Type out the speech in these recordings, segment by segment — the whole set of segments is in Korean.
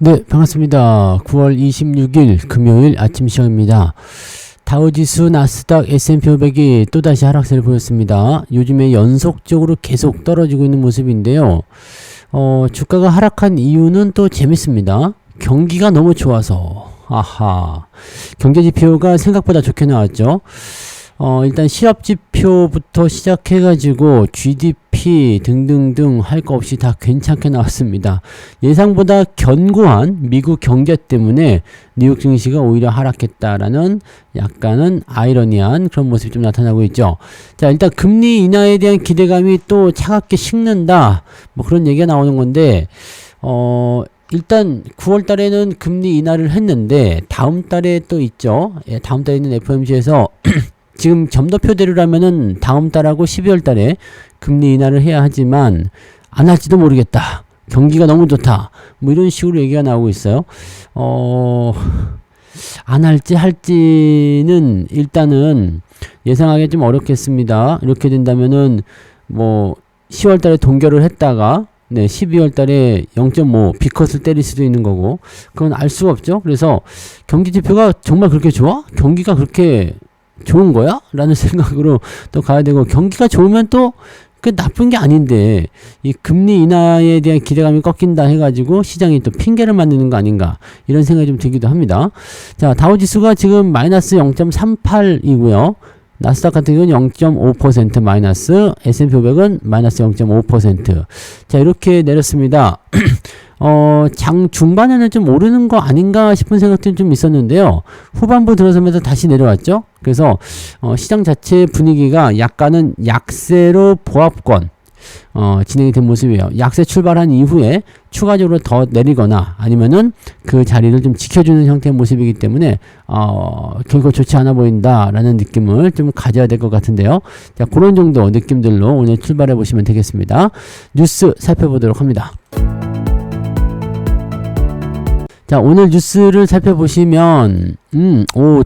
네, 반갑습니다. 9월 26일 금요일 아침 시간입니다. 다우지수, 나스닥, S&P 500이 또다시 하락세를 보였습니다. 요즘에 연속적으로 계속 떨어지고 있는 모습인데요. 주가가 하락한 이유는 또 재밌습니다. 경기가 너무 좋아서. 아하. 경제지표가 생각보다 좋게 나왔죠. 일단 실업지표부터 시작해가지고 GDP 등등등 할 거 없이 다 괜찮게 나왔습니다. 예상보다 견고한 미국 경제 때문에 뉴욕 증시가 오히려 하락했다라는 약간은 아이러니한 그런 모습이 좀 나타나고 있죠. 자, 일단 금리 인하에 대한 기대감이 또 차갑게 식는다. 뭐 그런 얘기가 나오는 건데, 일단 9월 달에는 금리 인하를 했는데 다음 달에 또 있죠. 예, 다음 달에 있는 FOMC에서 지금 점도표대로라면은 다음 달하고 12월 달에 금리 인하를 해야 하지만 안 할지도 모르겠다. 경기가 너무 좋다. 뭐 이런 식으로 얘기가 나오고 있어요. 안 할지 할지는 일단은 예상하기 좀 어렵겠습니다. 이렇게 된다면은 뭐 10월 달에 동결을 했다가 12월 달에 0.5 B컷을 때릴 수도 있는 거고 그건 알 수가 없죠. 그래서 경기 지표가 정말 그렇게 좋아? 경기가 그렇게 좋은 거야? 라는 생각으로 또 가야 되고 경기가 좋으면 또 그 나쁜 게 아닌데 이 금리 인하에 대한 기대감이 꺾인다 해가지고 시장이 또 핑계를 만드는 거 아닌가 이런 생각이 좀 들기도 합니다. 자, 다우지수가 지금 마이너스 0.38이고요. 나스닥 같은 경우는 0.5% 마이너스, S&P 500은 마이너스 0.5%. 자, 이렇게 내렸습니다. 장 중반에는 좀 오르는 거 아닌가 싶은 생각도 좀 있었는데요. 후반부 들어서면서 다시 내려왔죠. 그래서 시장 자체 분위기가 약간은 약세로 보합권 진행이 된 모습이에요. 약세 출발한 이후에 추가적으로 더 내리거나 아니면은 그 자리를 좀 지켜주는 형태의 모습이기 때문에 결코 좋지 않아 보인다라는 느낌을 좀 가져야 될 것 같은데요. 자, 그런 정도 느낌들로 오늘 출발해 보시면 되겠습니다. 뉴스 살펴보도록 합니다. 자, 오늘 뉴스를 살펴보시면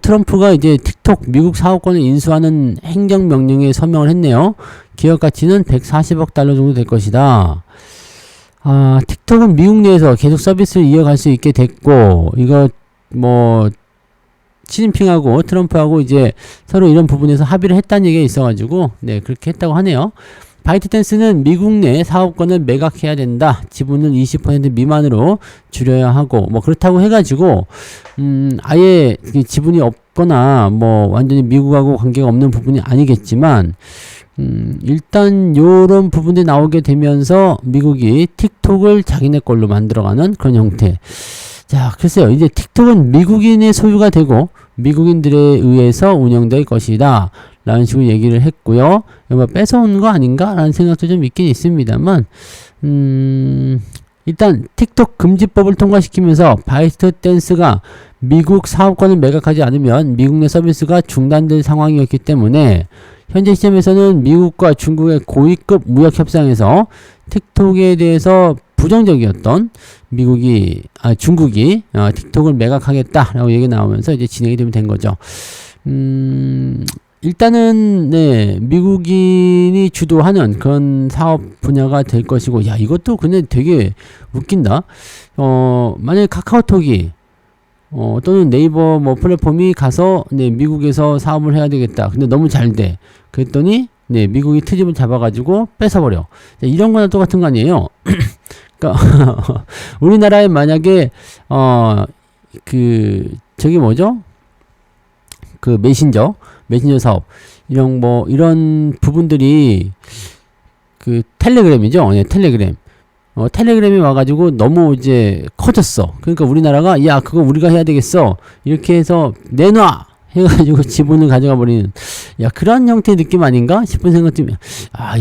트럼프가 이제 틱톡 미국 사업권을 인수하는 행정명령에 서명을 했네요. 기업 가치는 140억 달러 정도 될 것이다. 틱톡은 미국 내에서 계속 서비스를 이어갈 수 있게 됐고, 이거 뭐 시진핑하고 트럼프하고 이제 서로 이런 부분에서 합의를 했다는 얘기가 있어가지고 그렇게 했다고 하네요. 바이트댄스는 미국 내 사업권을 매각해야 된다. 지분은 20% 미만으로 줄여야 하고 뭐 그렇다고 해가지고 아예 지분이 없거나 뭐 완전히 미국하고 관계가 없는 부분이 아니겠지만 일단 요런 부분이 나오게 되면서 미국이 틱톡을 자기네 걸로 만들어가는 그런 형태. 자, 글쎄요. 이제 틱톡은 미국인의 소유가 되고 미국인들에 의해서 운영될 것이다. 라는 식으로 얘기를 했고요. 뭐 뺏어온 거 아닌가? 라는 생각도 좀 있긴 있습니다만, 일단 틱톡 금지법을 통과시키면서 바이트댄스가 미국 사업권을 매각하지 않으면 미국 내 서비스가 중단될 상황이었기 때문에 현재 시점에서는 미국과 중국의 고위급 무역 협상에서 틱톡에 대해서 부정적이었던 중국이 틱톡을 매각하겠다라고 얘기가 나오면서 이제 진행이 되면 된 거죠. 일단은 미국인이 주도하는 그런 사업 분야가 될 것이고, 야, 이것도 근데 되게 웃긴다. 만약에 카카오톡이 또는 네이버 뭐 플랫폼이 가서 미국에서 사업을 해야 되겠다. 근데 너무 잘 돼. 그랬더니 미국이 트집을 잡아가지고 뺏어버려. 자, 이런 거나 똑같은 거 아니에요? 그러니까 우리나라에 만약에 저기 뭐죠? 그 메신저 사업 이런 부분들이 그 텔레그램이죠. 텔레그램. 텔레그램이 와가지고 너무 이제 커졌어. 그러니까 우리나라가 야 그거 우리가 해야 되겠어. 이렇게 해서 내놔 해가지고 지분을 가져가 버리는 그런 형태의 느낌 아닌가 싶은 생각 좀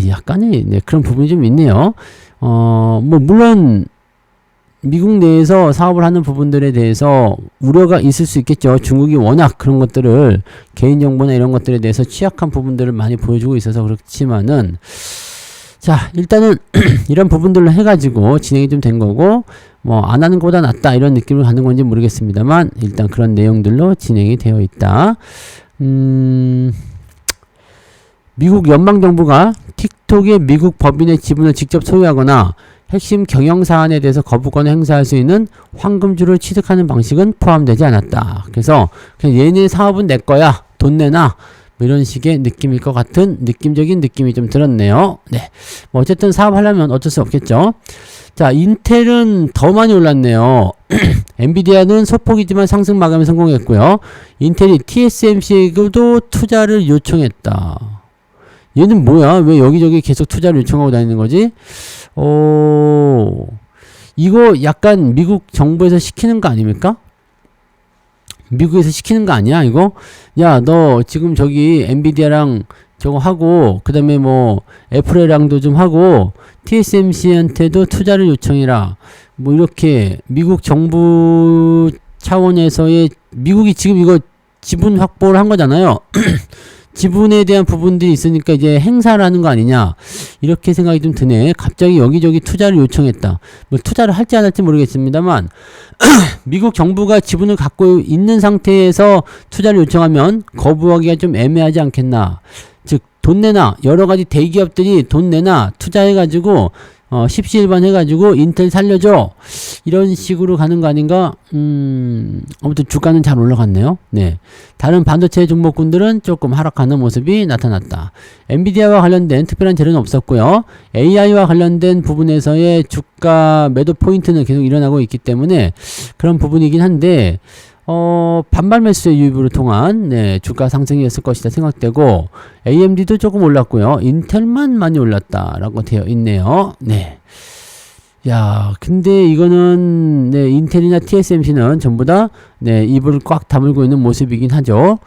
약간의 그런 부분이 좀 있네요. 뭐 물론 미국 내에서 사업을 하는 부분들에 대해서 우려가 있을 수 있겠죠. 중국이 워낙 그런 것들을 개인정보나 이런 것들에 대해서 취약한 부분들을 많이 보여주고 있어서 그렇지만은 자, 일단은 이런 부분들로 해가지고 진행이 좀 된 거고 뭐 안 하는 것보다 낫다 이런 느낌을 갖는 건지 모르겠습니다만 일단 그런 내용들로 진행이 되어 있다. 미국 연방정부가 틱톡의 미국 법인의 지분을 직접 소유하거나 핵심 경영 사안에 대해서 거부권을 행사할 수 있는 황금줄을 취득하는 방식은 포함되지 않았다. 그래서 그냥 얘네 사업은 내 거야. 돈 내놔. 뭐 이런 식의 느낌일 것 같은 느낌적인 느낌이 좀 들었네요. 네. 뭐 어쨌든 사업하려면 어쩔 수 없겠죠. 자, 인텔은 더 많이 올랐네요. 엔비디아는 소폭이지만 상승 마감에 성공했고요. 인텔이 TSMC에게도 투자를 요청했다. 얘는 뭐야? 왜 여기저기 계속 투자를 요청하고 다니는 거지? 이거 약간 미국 정부에서 시키는 거 아닙니까? 미국에서 시키는 거 아니야, 이거? 야, 너 지금 저기 엔비디아랑 저거 하고, 그 다음에 뭐, 애플이랑도 좀 하고, TSMC한테도 투자를 요청해라. 뭐, 이렇게, 미국 정부 차원에서의, 미국이 지금 이거 지분 확보를 한 거잖아요. 지분에 대한 부분들이 있으니까 이제 행사를 하는 거 아니냐. 이렇게 생각이 좀 드네. 갑자기 여기저기 투자를 요청했다. 뭐, 투자를 할지 안 할지 모르겠습니다만, 미국 정부가 지분을 갖고 있는 상태에서 투자를 요청하면 거부하기가 좀 애매하지 않겠나. 즉, 돈 내놔. 여러 가지 대기업들이 돈 내놔. 투자해가지고, 십시일반 해가지고 인텔 살려줘. 이런 식으로 가는 거 아닌가? 아무튼 주가는 잘 올라갔네요. 네. 다른 반도체 종목군들은 조금 하락하는 모습이 나타났다. 엔비디아와 관련된 특별한 재료는 없었고요. AI와 관련된 부분에서의 주가 매도 포인트는 계속 일어나고 있기 때문에 그런 부분이긴 한데, 반발 매수의 유입으로 통한, 네, 주가 상승이었을 것이다 생각되고, AMD도 조금 올랐고요. 인텔만 많이 올랐다라고 되어 있네요. 네. 야, 근데 이거는, 네, 인텔이나 TSMC는 전부 다, 네, 입을 꽉 다물고 있는 모습이긴 하죠.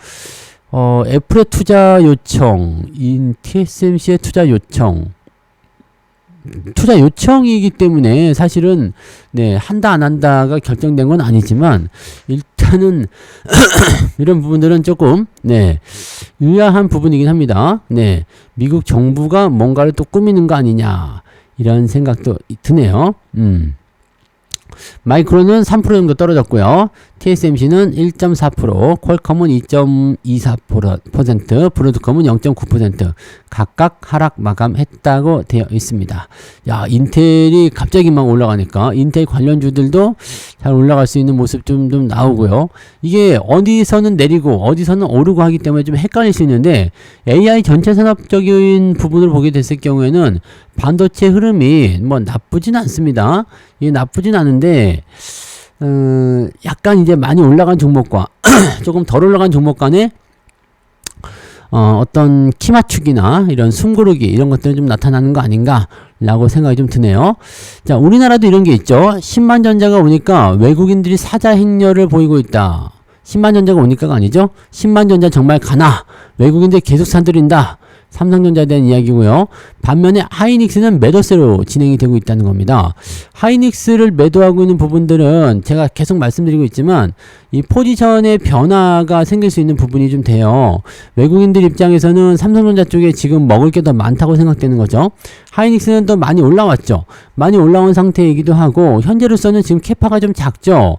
애플의 투자 요청, TSMC의 투자 요청. 투자 요청이기 때문에 사실은 네, 한다 안 한다가 결정된 건 아니지만 일단은 이런 부분들은 조금 네, 의아한 부분이긴 합니다. 네, 미국 정부가 뭔가를 또 꾸미는 거 아니냐 이런 생각도 드네요. 마이크론은 3% 정도 떨어졌고요. TSMC는 1.4%, 퀄컴은 2.24%, 브로드컴은 0.9% 각각 하락 마감했다고 되어 있습니다. 야, 인텔이 갑자기 막 올라가니까 인텔 관련주들도 잘 올라갈 수 있는 모습 좀 나오고요. 이게 어디서는 내리고 어디서는 오르고 하기 때문에 좀 헷갈릴 수 있는데 AI 전체 산업적인 부분을 보게 됐을 경우에는 반도체 흐름이 뭐 나쁘진 않습니다. 이게 나쁘진 않은데 약간 이제 많이 올라간 종목과 조금 덜 올라간 종목 간에 어떤 키 맞추기나 이런 숨고르기 이런 것들은 좀 나타나는 거 아닌가 라고 생각이 좀 드네요. 자, 우리나라도 이런 게 있죠. 신만전자가 오니까 외국인들이 사자 행렬을 보이고 있다. 신만전자가 오니까가 아니죠. 신만전자 정말 가나 외국인들 계속 사들인다. 삼성전자에 대한 이야기고요. 반면에 하이닉스는 매도세로 진행이 되고 있다는 겁니다. 하이닉스를 매도하고 있는 부분들은 제가 계속 말씀드리고 있지만 이 포지션의 변화가 생길 수 있는 부분이 좀 돼요. 외국인들 입장에서는 삼성전자 쪽에 지금 먹을 게 더 많다고 생각되는 거죠. 하이닉스는 또 많이 올라왔죠. 많이 올라온 상태이기도 하고 현재로서는 지금 캐파가 좀 작죠.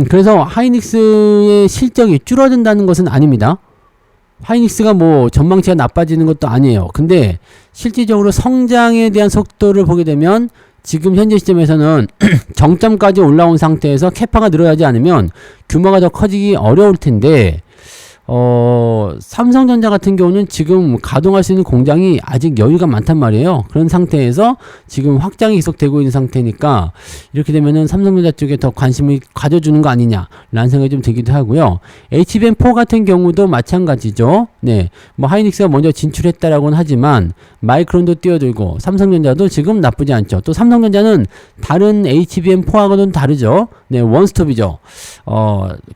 그래서 하이닉스의 실적이 줄어든다는 것은 아닙니다. 하이닉스가 뭐 전망치가 나빠지는 것도 아니에요. 근데 실질적으로 성장에 대한 속도를 보게 되면 지금 현재 시점에서는 정점까지 올라온 상태에서 캐파가 늘어나지 않으면 규모가 더 커지기 어려울 텐데 삼성전자 같은 경우는 지금 가동할 수 있는 공장이 아직 여유가 많단 말이에요. 그런 상태에서 지금 확장이 계속되고 있는 상태니까 이렇게 되면은 삼성전자 쪽에 더 관심을 가져주는 거 아니냐 라는 생각이 좀 들기도 하고요. HBM4 같은 경우도 마찬가지죠. 네, 뭐 하이닉스가 먼저 진출했다라고는 하지만 마이크론도 뛰어들고 삼성전자도 지금 나쁘지 않죠. 또 삼성전자는 다른 HBM4하고는 다르죠. 네, 원스톱이죠.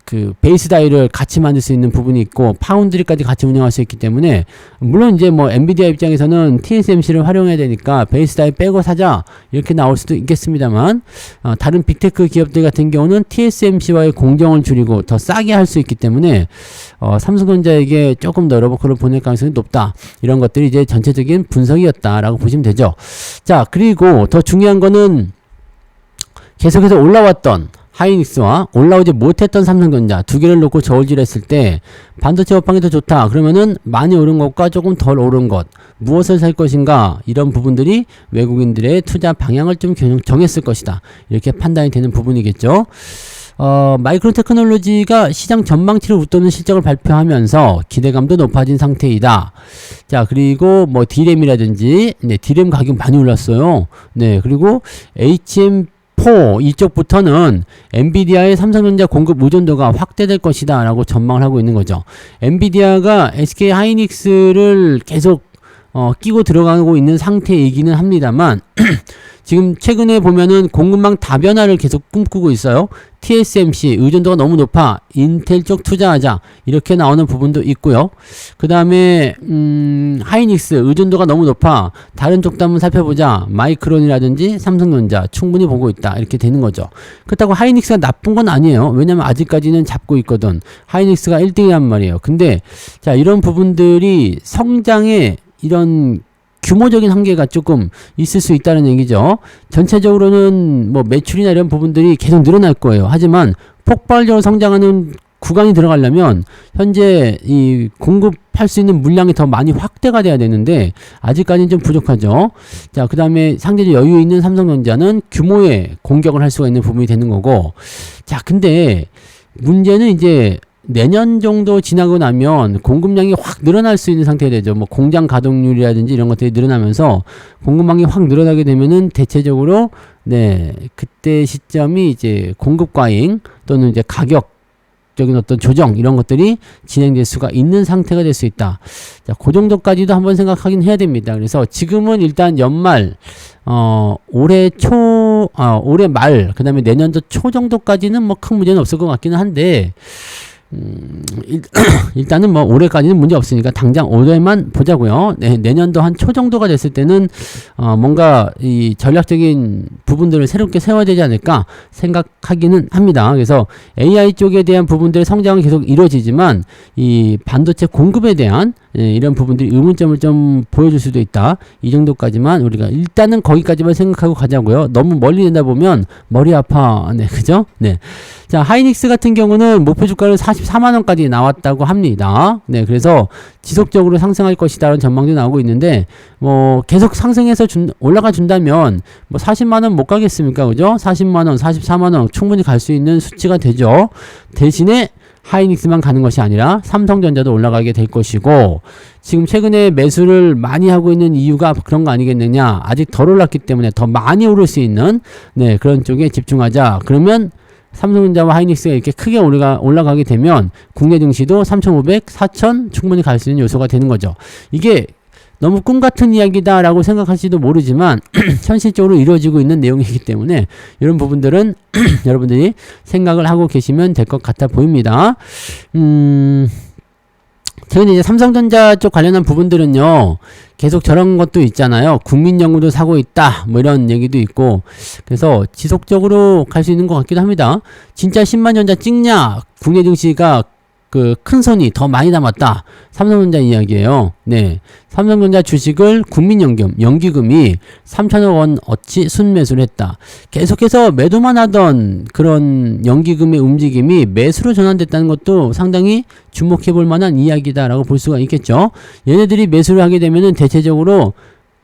그 베이스 다이를 같이 만들 수 있는 부분이 있고 파운드리까지 같이 운영할 수 있기 때문에 물론 이제 뭐 엔비디아 입장에서는 TSMC를 활용해야 되니까 베이스 다이 빼고 사자 이렇게 나올 수도 있겠습니다만 다른 빅테크 기업들 같은 경우는 TSMC와의 공정을 줄이고 더 싸게 할 수 있기 때문에 삼성전자에게 조금 더 러버콜을 보낼 가능성이 높다. 이런 것들이 이제 전체적인 분석이었다라고 보시면 되죠. 자, 그리고 더 중요한 거는 계속해서 올라왔던 하이닉스와 올라오지 못했던 삼성전자 두 개를 놓고 저울질했을 때 반도체 업황이 더 좋다. 그러면은 많이 오른 것과 조금 덜 오른 것 무엇을 살 것인가 이런 부분들이 외국인들의 투자 방향을 좀 정했을 것이다. 이렇게 판단이 되는 부분이겠죠. 마이크론 테크놀로지가 시장 전망치를 웃도는 실적을 발표하면서 기대감도 높아진 상태이다. 자, 그리고 뭐 D램이라든지, 네, D램 가격 많이 올랐어요. 네, 그리고 HM4 이쪽부터는 엔비디아의 삼성전자 공급 의존도가 확대될 것이다 라고 전망을 하고 있는 거죠. 엔비디아가 SK 하이닉스를 계속 끼고 들어가고 있는 상태이기는 합니다만 지금 최근에 보면은 공급망 다변화를 계속 꿈꾸고 있어요. TSMC 의존도가 너무 높아 인텔 쪽 투자하자 이렇게 나오는 부분도 있고요. 그 다음에 하이닉스 의존도가 너무 높아 다른 쪽도 한번 살펴보자. 마이크론이라든지 삼성전자 충분히 보고 있다 이렇게 되는 거죠. 그렇다고 하이닉스가 나쁜 건 아니에요. 왜냐면 아직까지는 잡고 있거든. 하이닉스가 1등이란 말이에요. 근데 자, 이런 부분들이 성장에 이런 규모적인 한계가 조금 있을 수 있다는 얘기죠. 전체적으로는 뭐 매출이나 이런 부분들이 계속 늘어날 거예요. 하지만 폭발적으로 성장하는 구간이 들어가려면 현재 이 공급할 수 있는 물량이 더 많이 확대가 돼야 되는데 아직까지는 좀 부족하죠. 자, 그 다음에 상대적 여유 있는 삼성전자는 규모의 공격을 할 수가 있는 부분이 되는 거고. 자, 근데 문제는 이제 내년 정도 지나고 나면 공급량이 확 늘어날 수 있는 상태가 되죠. 뭐 공장 가동률이라든지 이런 것들이 늘어나면서 공급망이 확 늘어나게 되면은 대체적으로 네, 그때 시점이 이제 공급 과잉 또는 이제 가격적인 어떤 조정 이런 것들이 진행될 수가 있는 상태가 될 수 있다. 자, 그 정도까지도 한번 생각하긴 해야 됩니다. 그래서 지금은 일단 연말 올해 말 그다음에 내년도 초 정도까지는 뭐 큰 문제는 없을 것 같기는 한데 일단은 뭐 올해까지는 문제 없으니까 당장 올해만 보자고요. 네, 내년도 한 초 정도가 됐을 때는 뭔가 이 전략적인 부분들을 새롭게 세워야 되지 않을까 생각하기는 합니다. 그래서 AI 쪽에 대한 부분들의 성장은 계속 이루어지지만 이 반도체 공급에 대한 이런 부분들이 의문점을 좀 보여줄 수도 있다. 이 정도까지만 우리가 일단은 거기까지만 생각하고 가자고요. 너무 멀리 내다 보면 머리 아파. 네, 그죠? 네. 자, 하이닉스 같은 경우는 목표 주가를 44만원까지 나왔다고 합니다. 네, 그래서 지속적으로 상승할 것이다라는 전망도 나오고 있는데, 뭐, 계속 상승해서 올라가 준다면, 뭐, 40만원 못 가겠습니까? 그죠? 40만원, 44만원 충분히 갈 수 있는 수치가 되죠. 대신에, 하이닉스만 가는 것이 아니라 삼성전자도 올라가게 될 것이고 지금 최근에 매수를 많이 하고 있는 이유가 그런 거 아니겠느냐. 아직 덜 올랐기 때문에 더 많이 오를 수 있는 네, 그런 쪽에 집중하자. 그러면 삼성전자와 하이닉스가 이렇게 크게 올라가게 되면 국내 증시도 3,500, 4,000 충분히 갈 수 있는 요소가 되는 거죠. 이게 너무 꿈 같은 이야기다라고 생각할지도 모르지만 현실적으로 이루어지고 있는 내용이기 때문에 이런 부분들은 여러분들이 생각을 하고 계시면 될 것 같아 보입니다. 최근에 이제 삼성전자 쪽 관련한 부분들은요, 계속 저런 것도 있잖아요. 국민연금도 사고 있다. 뭐 이런 얘기도 있고. 그래서 지속적으로 갈 수 있는 것 같기도 합니다. 진짜 10만전자 찍냐? 국내 증시가 그 큰 손이 더 많이 남았다. 삼성전자 이야기예요. 네, 삼성전자 주식을 국민연금, 연기금이 3천억 원 어치 순매수를 했다. 계속해서 매도만 하던 그런 연기금의 움직임이 매수로 전환됐다는 것도 상당히 주목해 볼 만한 이야기다라고 볼 수가 있겠죠. 얘네들이 매수를 하게 되면은 대체적으로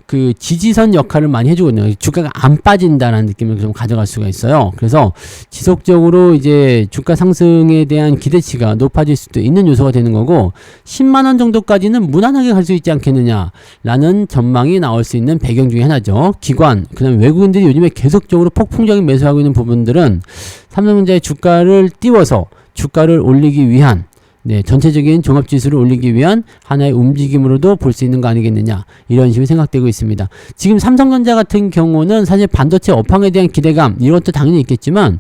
그 지지선 역할을 많이 해주거든요. 주가가 안 빠진다라는 느낌을 좀 가져갈 수가 있어요. 그래서 지속적으로 이제 주가 상승에 대한 기대치가 높아질 수도 있는 요소가 되는 거고 10만원 정도까지는 무난하게 갈 수 있지 않겠느냐라는 전망이 나올 수 있는 배경 중에 하나죠. 기관, 그 다음에 외국인들이 요즘에 계속적으로 폭풍적인 매수하고 있는 부분들은 삼성전자의 주가를 띄워서 주가를 올리기 위한 네, 전체적인 종합지수를 올리기 위한 하나의 움직임으로도 볼 수 있는 거 아니겠느냐 이런 식으로 생각되고 있습니다. 지금 삼성전자 같은 경우는 사실 반도체 업황에 대한 기대감 이것도 당연히 있겠지만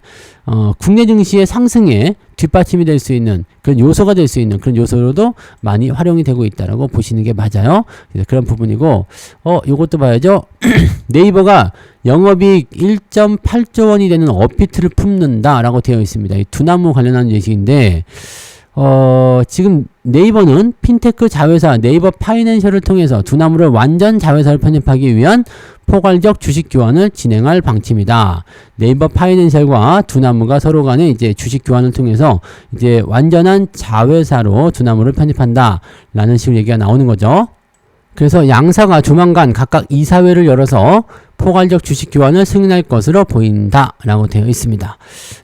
국내 증시의 상승에 뒷받침이 될 수 있는 그런 요소가 될 수 있는 그런 요소로도 많이 활용이 되고 있다라고 보시는 게 맞아요. 그래서 그런 부분이고 요것도 봐야죠. 네이버가 영업이익 1.8조 원이 되는 업비트를 품는다라고 되어 있습니다. 이 두나무 관련한 예시인데 지금 네이버는 핀테크 자회사 네이버 파이낸셜을 통해서 두나무를 완전 자회사로 편입하기 위한 포괄적 주식 교환을 진행할 방침이다. 네이버 파이낸셜과 두나무가 서로 간에 이제 주식 교환을 통해서 이제 완전한 자회사로 두나무를 편입한다. 라는 식으로 얘기가 나오는 거죠. 그래서 양사가 조만간 각각 이사회를 열어서 포괄적 주식 교환을 승인할 것으로 보인다 라고 되어 있습니다.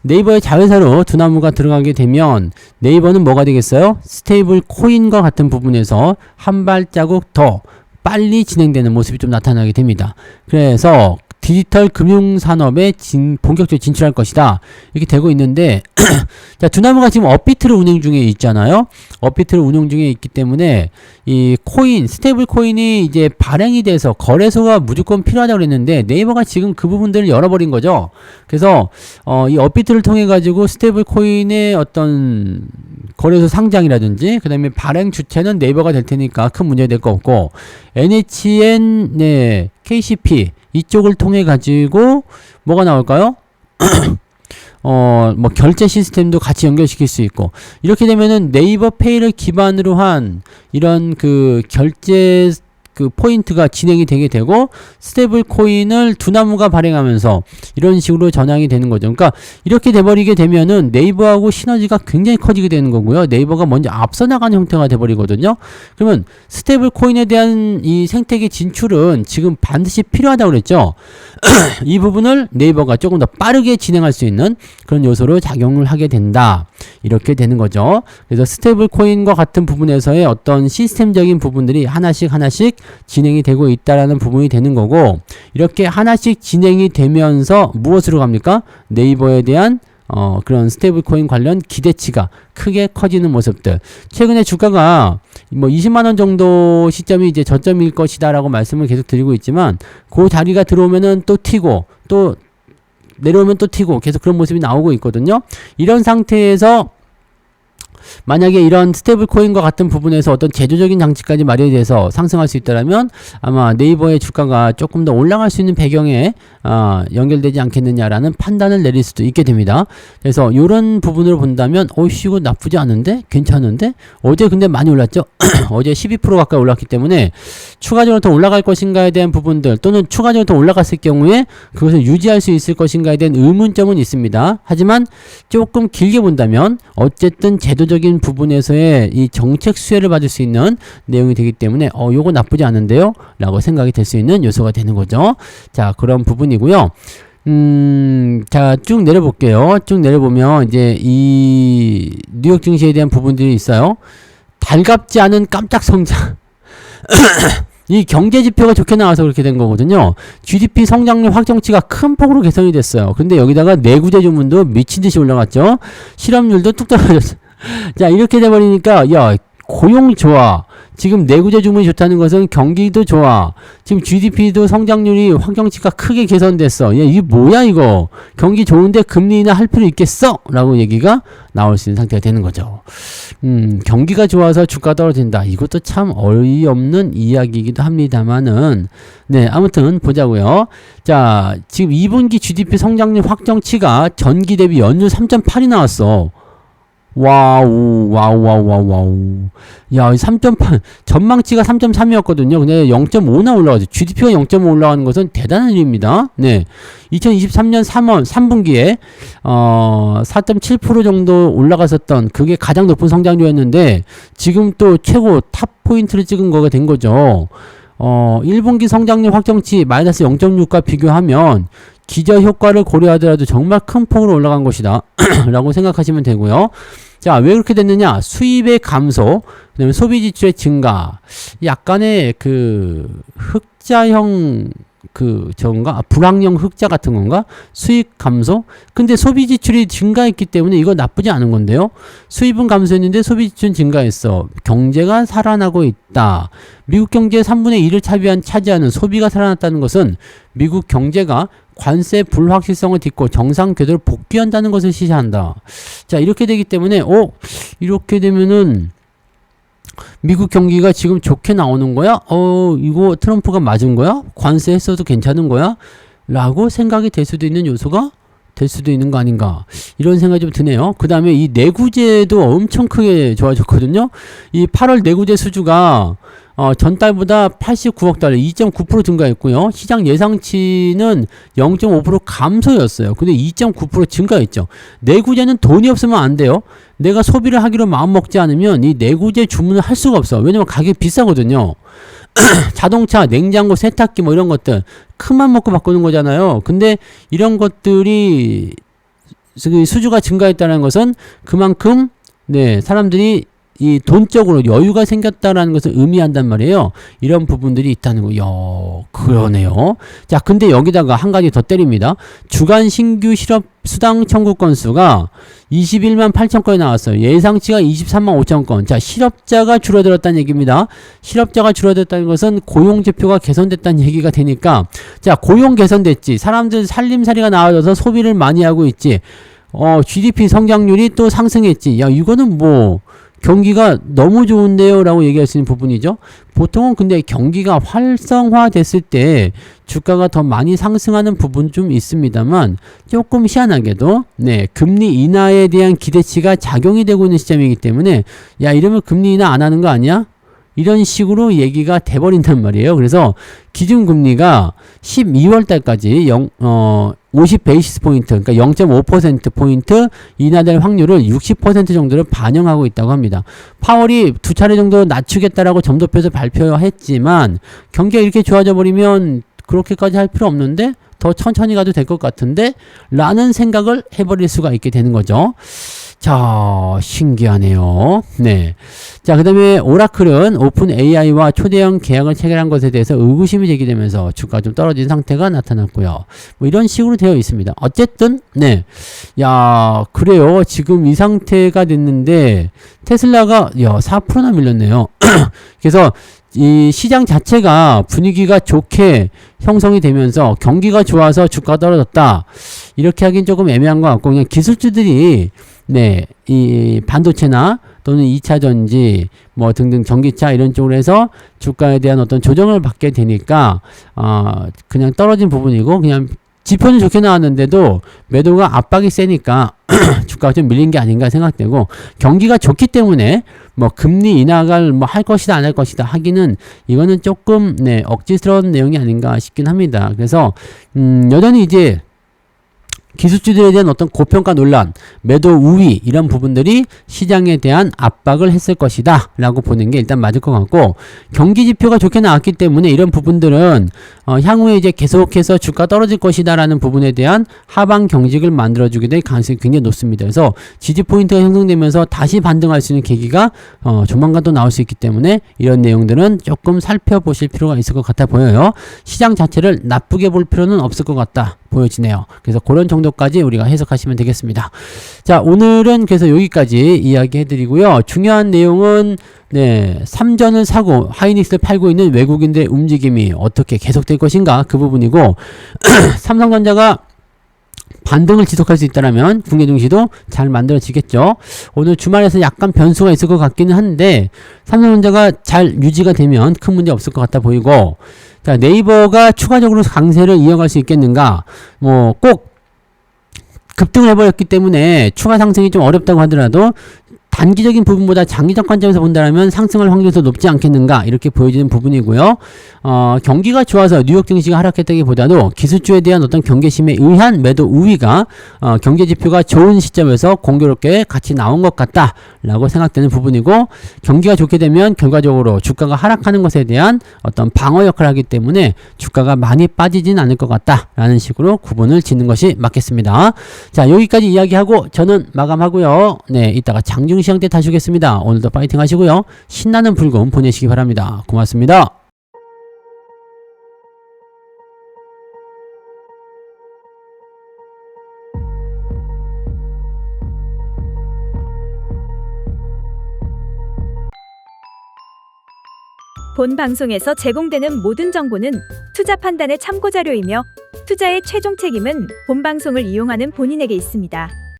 네이버의 자회사로 두나무가 들어가게 되면 네이버는 뭐가 되겠어요? 스테이블 코인과 같은 부분에서 한 발자국 더 빨리 진행되는 모습이 좀 나타나게 됩니다. 그래서 디지털 금융산업에 본격적으로 진출할 것이다. 이렇게 되고 있는데 자, 두나무가 지금 업비트를 운영 중에 있잖아요. 업비트를 운영 중에 있기 때문에 이 코인, 스테이블 코인이 이제 발행이 돼서 거래소가 무조건 필요하다고 그랬는데 네이버가 지금 그 부분들을 열어버린 거죠. 그래서 이 업비트를 통해 가지고 스테이블 코인의 어떤 거래소 상장이라든지 그 다음에 발행 주체는 네이버가 될 테니까 큰 문제가 될 거 없고 NHN, 네, KCP 이쪽을 통해 가지고 뭐가 나올까요? 뭐 결제 시스템도 같이 연결시킬 수 있고 이렇게 되면은 네이버 페이를 기반으로 한 이런 그 결제 그 포인트가 진행이 되게 되고 스테이블 코인을 두나무가 발행하면서 이런 식으로 전환이 되는 거죠. 그러니까 이렇게 돼버리게 되면은 네이버하고 시너지가 굉장히 커지게 되는 거고요. 네이버가 먼저 앞서 나가는 형태가 돼버리거든요. 그러면 스테이블 코인에 대한 이 생태계 진출은 지금 반드시 필요하다고 그랬죠. 이 부분을 네이버가 조금 더 빠르게 진행할 수 있는 그런 요소로 작용을 하게 된다. 이렇게 되는 거죠. 그래서 스테이블 코인과 같은 부분에서의 어떤 시스템적인 부분들이 하나씩 진행이 되고 있다라는 부분이 되는 거고 이렇게 하나씩 진행이 되면서 무엇으로 갑니까? 네이버에 대한 그런 스테이블 코인 관련 기대치가 크게 커지는 모습들. 최근에 주가가 뭐 20만원 정도 시점이 이제 저점일 것이다 라고 말씀을 계속 드리고 있지만 그 자리가 들어오면은 또 튀고 또 내려오면 또 튀고 계속 그런 모습이 나오고 있거든요. 이런 상태에서 만약에 이런 스테이블 코인과 같은 부분에서 어떤 제조적인 장치까지 마련이 돼서 상승할 수 있다면 아마 네이버의 주가가 조금 더 올라갈 수 있는 배경에 연결되지 않겠느냐라는 판단을 내릴 수도 있게 됩니다. 그래서 이런 부분으로 본다면 이거 나쁘지 않은데? 괜찮은데? 어제 근데 많이 올랐죠? 어제 12% 가까이 올랐기 때문에 추가적으로 더 올라갈 것인가에 대한 부분들 또는 추가적으로 더 올라갔을 경우에 그것을 유지할 수 있을 것인가에 대한 의문점은 있습니다. 하지만 조금 길게 본다면 어쨌든 제도적인 부분에서의 이 정책 수혜를 받을 수 있는 내용이 되기 때문에 요거 나쁘지 않은데요? 라고 생각이 될 수 있는 요소가 되는 거죠. 자, 그런 부분이고요. 자, 쭉 내려볼게요. 쭉 내려보면 이제 이 뉴욕 증시에 대한 부분들이 있어요. 달갑지 않은 깜짝 성장. 이 경제 지표가 좋게 나와서 그렇게 된 거거든요. GDP 성장률 확정치가 큰 폭으로 개선이 됐어요. 근데 여기다가 내구재 주문도 미친 듯이 올라갔죠. 실업률도 뚝 떨어졌어요. 자, 이렇게 돼버리니까 야, 고용 좋아. 지금 내구재 주문이 좋다는 것은 경기도 좋아. 지금 GDP도 성장률이 확정치가 크게 개선됐어. 야, 이게 뭐야 이거. 경기 좋은데 금리 인하 할 필요 있겠어? 라고 얘기가 나올 수 있는 상태가 되는 거죠. 경기가 좋아서 주가 떨어진다. 이것도 참 어이없는 이야기이기도 합니다만은 네, 아무튼 보자고요. 자, 지금 2분기 GDP 성장률 확정치가 전기 대비 연율 3.8이 나왔어. 와우. 야, 3.8, 전망치가 3.3이었거든요. 근데 0.5나 올라가죠. GDP가 0.5 올라가는 것은 대단한 일입니다. 네. 2023년 3분기에, 4.7% 정도 올라갔었던 그게 가장 높은 성장률이었는데, 지금 또 최고 탑 포인트를 찍은 거가 된 거죠. 1분기 성장률 확정치 마이너스 0.6과 비교하면, 기저 효과를 고려하더라도 정말 큰 폭으로 올라간 것이다. 라고 생각하시면 되고요. 자, 왜 그렇게 됐느냐? 수입의 감소, 그 다음에 소비 지출의 증가, 약간의 그 흑자형 저건가? 불황형 흑자 같은 건가? 수익 감소? 근데 소비 지출이 증가했기 때문에 이거 나쁘지 않은 건데요. 수입은 감소했는데 소비 지출은 증가했어. 경제가 살아나고 있다. 미국 경제의 3분의 1을 차지하는 소비가 살아났다는 것은 미국 경제가 관세 불확실성을 딛고 정상 궤도로 복귀한다는 것을 시사한다. 자, 이렇게 되기 때문에 이렇게 되면은 미국 경기가 지금 좋게 나오는 거야? 이거 트럼프가 맞은 거야? 관세 했어도 괜찮은 거야? 라고 생각이 될 수도 있는 요소가 될 수도 있는 거 아닌가 이런 생각이 좀 드네요. 그 다음에 이 내구재도 엄청 크게 좋아졌거든요. 이 8월 내구재 수주가 전달보다 89억 달러 2.9% 증가했고요. 시장 예상치는 0.5% 감소였어요. 근데 2.9% 증가했죠. 내구재는 돈이 없으면 안 돼요. 내가 소비를 하기로 마음먹지 않으면 이 내구재 주문을 할 수가 없어. 왜냐면 가격이 비싸거든요. 자동차, 냉장고, 세탁기 뭐 이런 것들 큰맘 먹고 바꾸는 거잖아요. 근데 이런 것들이 수주가 증가했다는 것은 그만큼 사람들이 이 돈적으로 여유가 생겼다라는 것을 의미한단 말이에요. 이런 부분들이 있다는 거. 그러네요. 자, 근데 여기다가 한 가지 더 때립니다. 주간 신규 실업 수당 청구 건수가 21만 8천 건이 나왔어요. 예상치가 23만 5천 건. 자, 실업자가 줄어들었다는 얘기입니다. 실업자가 줄어들었다는 것은 고용 지표가 개선됐다는 얘기가 되니까, 자, 고용 개선됐지. 사람들 살림살이가 나아져서 소비를 많이 하고 있지. GDP 성장률이 또 상승했지. 야, 이거는 뭐 경기가 너무 좋은데요 라고 얘기할 수 있는 부분이죠. 보통은 근데 경기가 활성화됐을 때 주가가 더 많이 상승하는 부분 좀 있습니다만, 조금 희한하게도 금리 인하에 대한 기대치가 작용이 되고 있는 시점이기 때문에 야, 이러면 금리 인하 안 하는 거 아니야? 이런 식으로 얘기가 돼버린단 말이에요. 그래서 기준금리가 12월 달까지 50 베이시스 포인트, 그러니까 0.5% 포인트 인하될 확률을 60% 정도를 반영하고 있다고 합니다. 파월이 두 차례 정도 낮추겠다라고 점도표에서 발표했지만 경기가 이렇게 좋아져 버리면 그렇게까지 할 필요 없는데 더 천천히 가도 될 것 같은데 라는 생각을 해버릴 수가 있게 되는 거죠. 자, 신기하네요. 자, 그 다음에 오라클은 오픈 AI와 초대형 계약을 체결한 것에 대해서 의구심이 제기되면서 주가가 좀 떨어진 상태가 나타났고요. 뭐 이런 식으로 되어 있습니다. 어쨌든, 야, 그래요. 지금 이 상태가 됐는데, 테슬라가, 4%나 밀렸네요. 그래서, 이 시장 자체가 분위기가 좋게 형성이 되면서 경기가 좋아서 주가가 떨어졌다. 이렇게 하긴 조금 애매한 것 같고, 그냥 기술주들이 이 반도체나 또는 2차 전지 뭐 등등 전기차 이런 쪽으로 해서 주가에 대한 어떤 조정을 받게 되니까 그냥 떨어진 부분이고, 그냥 지표는 좋게 나왔는데도 매도가 압박이 세니까 주가가 좀 밀린 게 아닌가 생각되고, 경기가 좋기 때문에 뭐 금리 인하를 뭐 할 것이다 안 할 것이다 하기는 이거는 조금 억지스러운 내용이 아닌가 싶긴 합니다. 그래서 여전히 이제 기술주들에 대한 어떤 고평가 논란, 매도 우위 이런 부분들이 시장에 대한 압박을 했을 것이다 라고 보는 게 일단 맞을 것 같고, 경기 지표가 좋게 나왔기 때문에 이런 부분들은 향후에 이제 계속해서 주가 떨어질 것이다 라는 부분에 대한 하방 경직을 만들어주게 될 가능성이 굉장히 높습니다. 그래서 지지 포인트가 형성되면서 다시 반등할 수 있는 계기가 조만간 또 나올 수 있기 때문에 이런 내용들은 조금 살펴보실 필요가 있을 것 같아 보여요. 시장 자체를 나쁘게 볼 필요는 없을 것 같다 보여지네요. 그래서 그런 정도까지 우리가 해석하시면 되겠습니다. 자, 오늘은 그래서 여기까지 이야기 해드리고요. 중요한 내용은 3전을 사고 하이닉스를 팔고 있는 외국인들의 움직임이 어떻게 계속될 것인가 그 부분이고, 삼성전자가 반등을 지속할 수 있다면 국내 증시도 잘 만들어지겠죠. 오늘 주말에서 약간 변수가 있을 것 같기는 한데 삼성전자가 잘 유지가 되면 큰 문제 없을 것 같아 보이고, 자, 네이버가 추가적으로 강세를 이어갈 수 있겠는가? 뭐 꼭 급등을 해버렸기 때문에 추가 상승이 좀 어렵다고 하더라도 단기적인 부분보다 장기적 관점에서 본다면 상승할 확률이 더 높지 않겠는가 이렇게 보여지는 부분이고요. 경기가 좋아서 뉴욕 증시가 하락했다기보다도 기술주에 대한 어떤 경계심에 의한 매도 우위가 경제 지표가 좋은 시점에서 공교롭게 같이 나온 것 같다라고 생각되는 부분이고, 경기가 좋게 되면 결과적으로 주가가 하락하는 것에 대한 어떤 방어 역할을 하기 때문에 주가가 많이 빠지진 않을 것 같다라는 식으로 구분을 짓는 것이 맞겠습니다. 자, 여기까지 이야기하고 저는 마감하고요. 이따가 장중 시장 때 다시 오겠습니다. 오늘도 파이팅 하시고요. 신나는 불금 보내시기 바랍니다. 고맙습니다. 본 방송에서 제공되는 모든 정보는 투자 판단의 참고 자료이며 투자의 최종 책임은 본 방송을 이용하는 본인에게 있습니다.